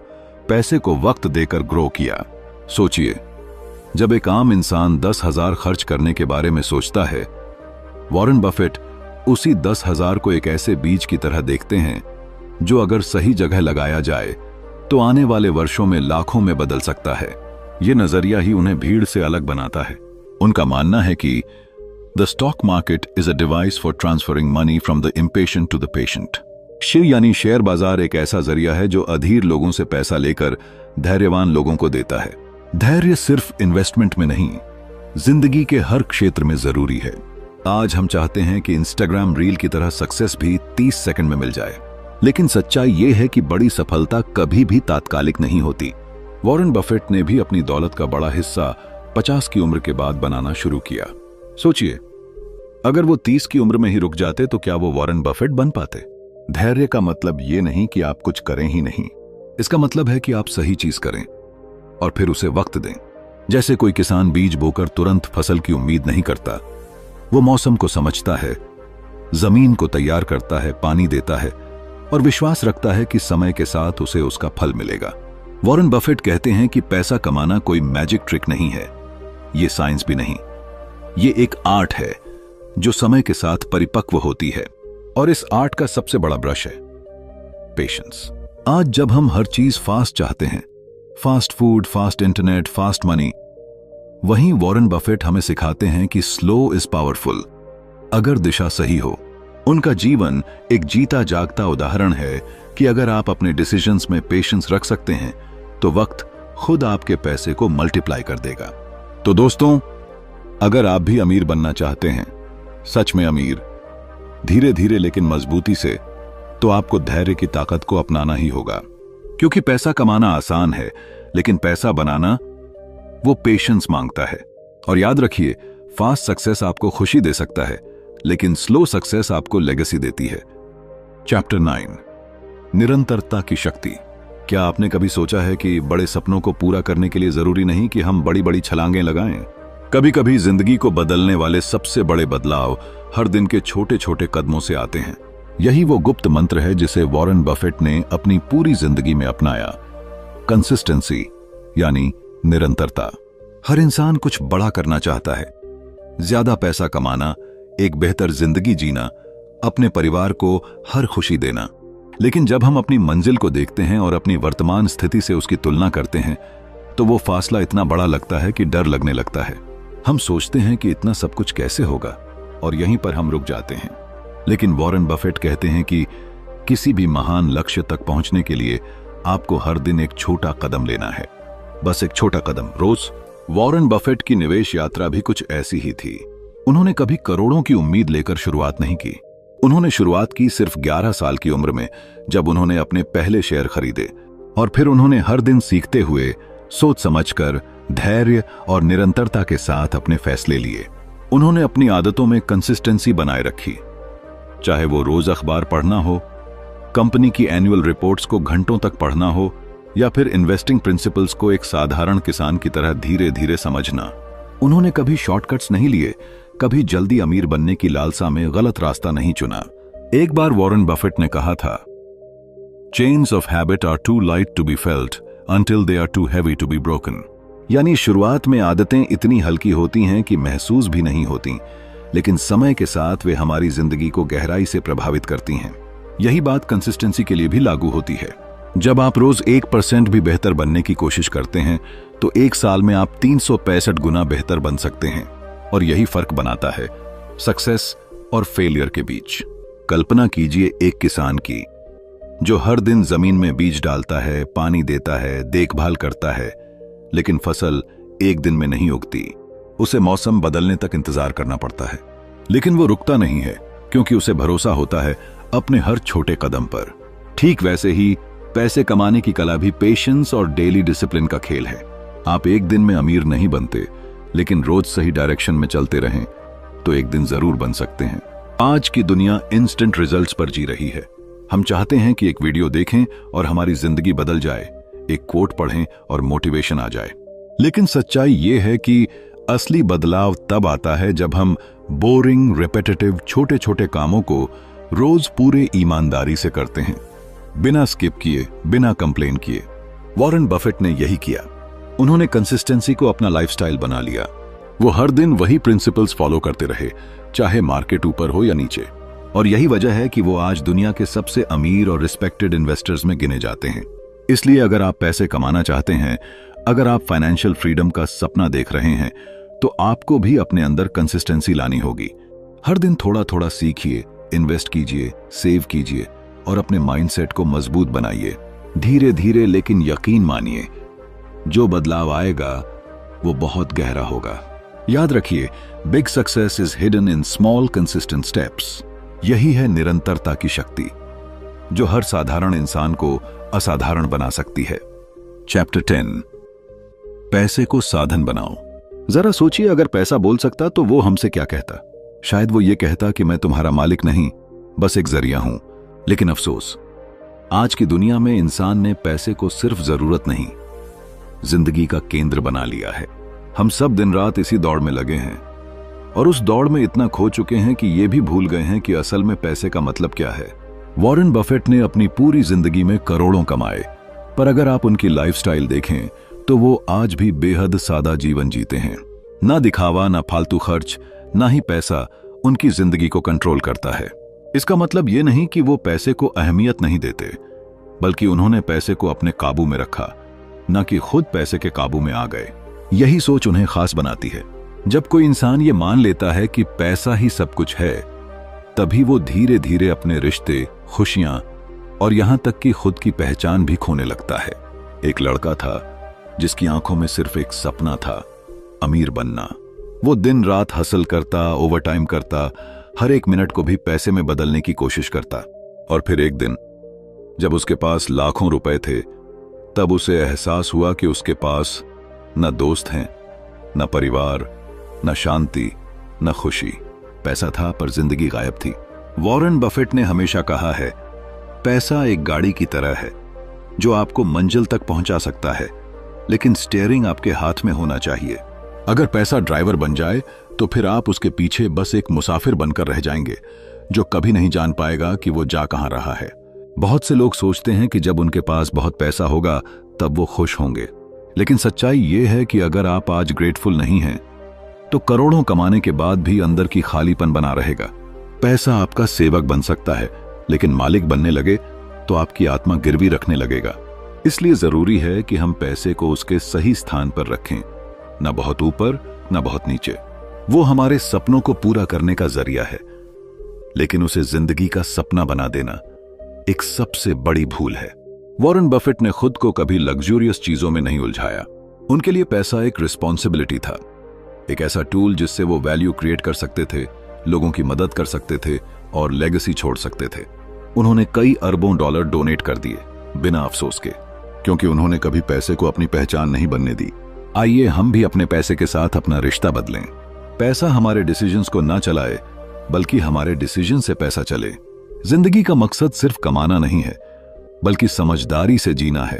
पैसे को वक्त देकर ग्रो किया। सोचिए, जब एक आम इंसान 10,000 खर्च करने के बारे में सोचता है, वॉरेन बफेट उसी 10,000 को एक ऐसे बीज की तरह देखते हैं जो अगर सही जगह लगाया जाए तो आने वाले वर्षों में लाखों में बदल सकता है। ये नजरिया ही उन्हें भीड़ से अलग बनाता है। उनका मानना है कि the stock market is a device for transferring money from the impatient to the patient. यानी शेयर बाजार एक ऐसा जरिया है जो अधीर लोगों से पैसा लेकर धैर्यवान लोगों को देता है। धैर्य सिर्फ इन्वेस्टमेंट में नहीं, जिंदगी के हर क्षेत्र में जरूरी है। आज हम चाहते हैं कि इंस्टाग्राम रील की तरह सक्सेस भी 30 सेकंड में मिल जाए, लेकिन सच्चाई यह है कि बड़ी सफलता कभी भी तात्कालिक नहीं होती। वॉरेन बफेट ने भी अपनी दौलत का बड़ा हिस्सा 50 की उम्र के बाद बनाना शुरू किया। सोचिए, अगर वो 30 की उम्र में ही रुक जाते तो क्या वो वॉरेन बफेट बन पाते? धैर्य का मतलब ये नहीं कि आप कुछ करें ही नहीं, इसका मतलब है कि आप सही चीज करें और फिर उसे वक्त दें। जैसे कोई किसान बीज बोकर तुरंत फसल की उम्मीद नहीं करता, वो मौसम को समझता है, जमीन को तैयार करता है, पानी देता है और विश्वास रखता है कि समय के साथ उसे उसका फल मिलेगा। वॉरेन बफेट कहते हैं कि पैसा कमाना कोई मैजिक ट्रिक नहीं है, ये साइंस भी नहीं, ये एक आर्ट है जो समय के साथ परिपक्व होती है। और इस आर्ट का सबसे बड़ा ब्रश है पेशेंस। आज जब हम हर चीज फास्ट चाहते हैं, fast food, fast internet, fast money, वहीं वॉरेन बफेट हमें सिखाते हैं कि स्लो इज पावरफुल अगर दिशा सही हो। उनका जीवन एक जीता जागता उदाहरण है कि अगर आप अपने डिसीजंस में पेशेंस रख सकते हैं तो वक्त खुद आपके पैसे को मल्टीप्लाई कर देगा। तो दोस्तों, अगर आप भी अमीर बनना चाहते हैं, सच में अमीर, धीरे धीरे लेकिन मजबूती से, तो आपको धैर्य की ताकत को अपनाना ही होगा। क्योंकि पैसा कमाना आसान है, लेकिन पैसा बनाना वो पेशेंस मांगता है। और याद रखिए, फास्ट सक्सेस आपको खुशी दे सकता है, लेकिन स्लो सक्सेस आपको लेगेसी देती है। चैप्टर 9, निरंतरता की शक्ति। क्या आपने कभी सोचा है कि बड़े सपनों को पूरा करने के लिए जरूरी नहीं कि हम बड़ी बड़ी छलांगें लगाएं? कभी कभी जिंदगी को बदलने वाले सबसे बड़े बदलाव हर दिन के छोटे छोटे कदमों से आते हैं। यही वो गुप्त मंत्र है जिसे वॉरेन बफेट ने अपनी पूरी जिंदगी में अपनाया। कंसिस्टेंसी यानी निरंतरता। हर इंसान कुछ बड़ा करना चाहता है, ज्यादा पैसा कमाना, एक बेहतर जिंदगी जीना, अपने परिवार को हर खुशी देना। लेकिन जब हम अपनी मंजिल को देखते हैं और अपनी वर्तमान स्थिति से उसकी तुलना करते हैं तो वो फासला इतना बड़ा लगता है कि डर लगने लगता है। हम सोचते हैं कि इतना सब कुछ कैसे होगा और यहीं पर हम रुक जाते हैं। लेकिन वॉरेन बफेट कहते हैं कि किसी भी महान लक्ष्य तक पहुंचने के लिए आपको हर दिन एक छोटा कदम लेना है, बस एक छोटा कदम रोज। वॉरेन बफेट की निवेश यात्रा भी कुछ ऐसी ही थी। उन्होंने कभी करोड़ों की उम्मीद लेकर शुरुआत नहीं की। उन्होंने शुरुआत की सिर्फ 11 साल की उम्र में, जब उन्होंने अपने पहले शेयर खरीदे। और फिर उन्होंने हर दिन सीखते हुए, सोच समझकर, धैर्य और निरंतरता के साथ अपने फैसले लिए। उन्होंने अपनी आदतों में कंसिस्टेंसी बनाए रखी, चाहे वो रोज अखबार पढ़ना हो, कंपनी की एनुअल रिपोर्ट्स को घंटों तक पढ़ना हो, या फिर इन्वेस्टिंग प्रिंसिपल्स को एक साधारण किसान की तरह धीरे धीरे समझना। उन्होंने कभी शॉर्टकट्स नहीं लिए, कभी जल्दी अमीर बनने की लालसा में गलत रास्ता नहीं चुना। एक बार वॉरेन बफेट ने कहा था, chains of habit are too light to be felt until they are too heavy to be broken। यानी शुरुआत में आदतें इतनी हल्की होती हैं कि महसूस भी नहीं होती, लेकिन समय के साथ वे हमारी जिंदगी को गहराई से प्रभावित करती हैं। यही बात कंसिस्टेंसी के लिए भी लागू होती है। जब आप रोज 1% भी बेहतर बनने की कोशिश करते हैं तो एक साल में आप 365 गुना बेहतर बन सकते हैं। और यही फर्क बनाता है सक्सेस और फेलियर के बीच। कल्पना कीजिए एक किसान की, जो हर दिन जमीन में बीज डालता है, पानी देता है, देखभाल करता है, लेकिन फसल एक दिन में नहीं उगती। उसे मौसम बदलने तक इंतजार करना पड़ता है। लेकिन वो रुकता नहीं है, क्योंकि उसे भरोसा होता है अपने हर छोटे कदम पर। ठीक वैसे ही पैसे कमाने की कला भी पेशेंस और डेली डिसिप्लिन का खेल है। आप एक दिन में अमीर नहीं बनते, लेकिन रोज सही डायरेक्शन में चलते रहें तो एक दिन जरूर बन सकते हैं। आज की दुनिया इंस्टेंट रिजल्ट्स पर जी रही है। हम चाहते हैं कि एक वीडियो देखें और हमारी जिंदगी बदल जाए, एक कोट पढ़ें और मोटिवेशन आ जाए। लेकिन सच्चाई ये है कि असली बदलाव तब आता है जब हम बोरिंग, रिपीटेटिव छोटे छोटे कामों को रोज पूरे ईमानदारी से करते हैं, बिना स्किप किए, बिना कंप्लेन किए। वॉरेन बफेट ने यही किया। उन्होंने कंसिस्टेंसी को अपना लाइफस्टाइल बना लिया। वो हर दिन वही प्रिंसिपल्स फॉलो करते रहे, चाहे मार्केट ऊपर हो या नीचे। और यही वजह है कि वो आज दुनिया के सबसे अमीर और रिस्पेक्टेड इन्वेस्टर्स में गिने जाते हैं। इसलिए अगर आप पैसे कमाना चाहते हैं, अगर आप फाइनेंशियल फ्रीडम का सपना देख रहे हैं, तो आपको भी अपने अंदर कंसिस्टेंसी लानी होगी। हर दिन थोड़ा थोड़ा सीखिए, इन्वेस्ट कीजिए, सेव कीजिए और अपने माइंडसेट को मजबूत बनाइए। धीरे धीरे लेकिन यकीन मानिए, जो बदलाव आएगा वो बहुत गहरा होगा। याद रखिए, big success is hidden in small consistent steps. यही है निरंतरता की शक्ति, जो हर साधारण इंसान को असाधारण बना सकती है। चैप्टर 10, पैसे को साधन बनाओ। जरा सोचिए, अगर पैसा बोल सकता तो वो हमसे क्या कहता? शायद वो ये कहता कि मैं तुम्हारा मालिक नहीं, बस एक जरिया हूं। लेकिन अफसोस, आज की दुनिया में इंसान ने पैसे को सिर्फ जरूरत नहीं, जिंदगी का केंद्र बना लिया है। हम सब दिन रात इसी दौड़ में लगे हैं और उस दौड़ में इतना खो चुके हैं कि ये भी भूल गए हैं कि असल में पैसे का मतलब क्या है। वॉरेन बफेट ने अपनी पूरी जिंदगी में करोड़ों कमाए, पर अगर आप उनकी लाइफस्टाइल देखें तो वो आज भी बेहद सादा जीवन जीते हैं। ना दिखावा, ना फालतू खर्च, ना ही पैसा उनकी जिंदगी को कंट्रोल करता है। इसका मतलब ये नहीं कि वो पैसे को अहमियत नहीं देते, बल्कि उन्होंने पैसे को अपने काबू में रखा, न कि खुद पैसे के काबू में आ गए। यही सोच उन्हें खास बनाती है। जब कोई इंसान ये मान लेता है कि पैसा ही सब कुछ है, तभी वो धीरे धीरे अपने रिश्ते, खुशियां और यहां तक कि खुद की पहचान भी खोने लगता है। एक लड़का था जिसकी आंखों में सिर्फ एक सपना था, अमीर बनना। वो दिन रात हसल करता, ओवरटाइम करता, हर एक मिनट को भी पैसे में बदलने की कोशिश करता। और फिर एक दिन जब उसके पास लाखों रुपए थे, तब उसे एहसास हुआ कि उसके पास न दोस्त हैं, न परिवार, न शांति, न खुशी। पैसा था पर जिंदगी गायब थी। वॉरेन बफेट ने हमेशा कहा है, पैसा एक गाड़ी की तरह है जो आपको मंजिल तक पहुंचा सकता है, लेकिन स्टीयरिंग आपके हाथ में होना चाहिए। अगर पैसा ड्राइवर बन जाए तो फिर आप उसके पीछे बस एक मुसाफिर बनकर रह जाएंगे, जो कभी नहीं जान पाएगा कि वो जा कहां रहा है। बहुत से लोग सोचते हैं कि जब उनके पास बहुत पैसा होगा तब वो खुश होंगे, लेकिन सच्चाई ये है कि अगर आप आज ग्रेटफुल नहीं हैं, तो करोड़ों कमाने के बाद भी अंदर की खालीपन बना रहेगा। पैसा आपका सेवक बन सकता है, लेकिन मालिक बनने लगे तो आपकी आत्मा गिरवी रखने लगेगा। इसलिए जरूरी है कि हम पैसे को उसके सही स्थान पर रखें, न बहुत ऊपर न बहुत नीचे। वो हमारे सपनों को पूरा करने का जरिया है, लेकिन उसे जिंदगी का सपना बना देना एक सबसे बड़ी भूल है। वॉरेन बफेट ने खुद को कभी लग्जूरियस चीजों में नहीं उलझाया। उनके लिए पैसा एक रिस्पॉन्सिबिलिटी था, एक ऐसा टूल जिससे वो वैल्यू क्रिएट कर सकते थे, लोगों की मदद कर सकते थे और लेगेसी छोड़ सकते थे। उन्होंने कई अरबों डॉलर डोनेट कर दिए बिना अफसोस के, क्योंकि उन्होंने कभी पैसे को अपनी पहचान नहीं बनने दी। आइए हम भी अपने पैसे के साथ अपना रिश्ता बदलें। पैसा हमारे डिसीजंस को ना चलाए, बल्कि हमारे डिसीजन से पैसा चले। जिंदगी का मकसद सिर्फ कमाना नहीं है, बल्कि समझदारी से जीना है।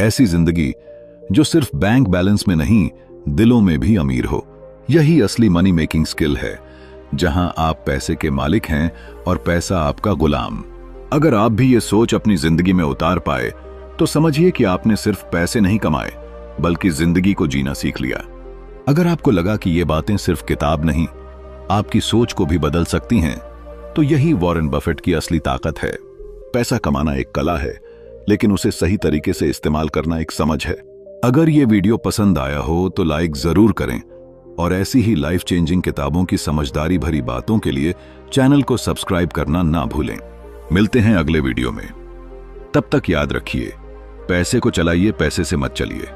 ऐसी जिंदगी जो सिर्फ बैंक बैलेंस में नहीं, दिलों में भी अमीर हो। यही असली मनी मेकिंग स्किल है, जहां आप पैसे के मालिक हैं और पैसा आपका गुलाम। अगर आप भी ये सोच अपनी जिंदगी में उतार पाए, तो समझिए कि आपने सिर्फ पैसे नहीं कमाए, बल्कि जिंदगी को जीना सीख लिया। अगर आपको लगा कि ये बातें सिर्फ किताब नहीं, आपकी सोच को भी बदल सकती हैं, तो यही वॉरेन बफेट की असली ताकत है। पैसा कमाना एक कला है, लेकिन उसे सही तरीके से इस्तेमाल करना एक समझ है। अगर ये वीडियो पसंद आया हो तो लाइक जरूर करें, और ऐसी ही लाइफ चेंजिंग किताबों की समझदारी भरी बातों के लिए चैनल को सब्सक्राइब करना ना भूलें। मिलते हैं अगले वीडियो में। तब तक याद रखिए, पैसे को चलाइए, पैसे से मत चलिए।